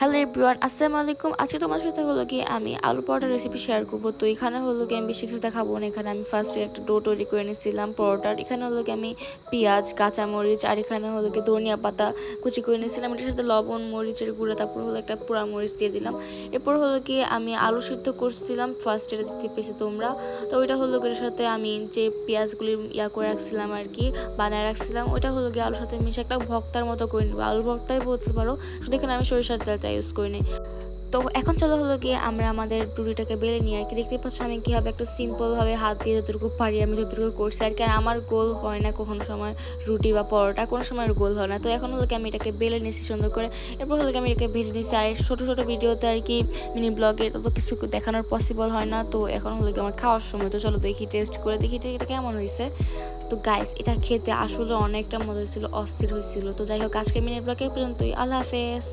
Hello everyone, আসসালামু আলাইকুম। আজকে তোমার সাথে হলো কি আমি আলু পরোটার রেসিপি শেয়ার করবো। তো এখানে হলো কি আমি বেশি কিছু দেখাবো না। এখানে আমি ফার্স্টে একটা ডো তৈরি করে নিয়েছিলাম পরোটার। এখানে হলো কি আমি পেঁয়াজ, কাঁচামরিচ আর এখানে হলো কি ধনিয়া পাতা কুচি করে নিয়েছিলাম। এটার সাথে লবণ, মরিচের গুঁড়া, তারপর হলো একটা পোড়া মরিচ দিয়ে দিলাম। এরপর হলো কি আমি আলু সিদ্ধ করছিলাম ফার্স্ট, এটা দেখতে পেয়েছি তোমরা। তো ওইটা হলো কি এর সাথে আমি যে পেঁয়াজগুলি করে রাখছিলাম আর কি, বানায় রাখছিলাম, ওইটা হলো কি আলুর সাথে মিশে একটা ভর্তার মতো করে নিবো। আলু ভর্তাই বলতে পারো, শুধু এখানে আমি সরিষার তেলটা ইউজ করি নিই। তো এখন চলো হলো গিয়ে আমরা আমাদের রুটিটাকে বেলে নিই আর কি। দেখতে পাচ্ছ আমি কীভাবে একটু সিম্পলভাবে হাত দিয়ে যতটুকু পারি আমি যতটুকু করছি আর কি। আর আমার গোল হয় না কখনো সময় রুটি বা পরোটা, কোনো সময় গোল হয় না। তো এখন হলো কি আমি এটাকে বেলে নিয়েছি সুন্দর করে। এরপর হলো কি আমি এটাকে ভেজে নিয়েছি। আর ছোটো ছোটো ভিডিওতে আর কি মিনি ব্লগে তত কিছু দেখানোর পসিবল হয় না। তো এখন হলো কি আমার খাওয়ার সময়, তো চলো দেখি, টেস্ট করে দেখি এটা কেমন হয়েছে। তো গাইস, এটা খেতে আসলে অনেকটা মজা হয়েছিল, অস্থির হয়েছিল। তো যাই হোক, আজকে মিনি ব্লগে পর্যন্তই। আল্লাহ হাফেজ।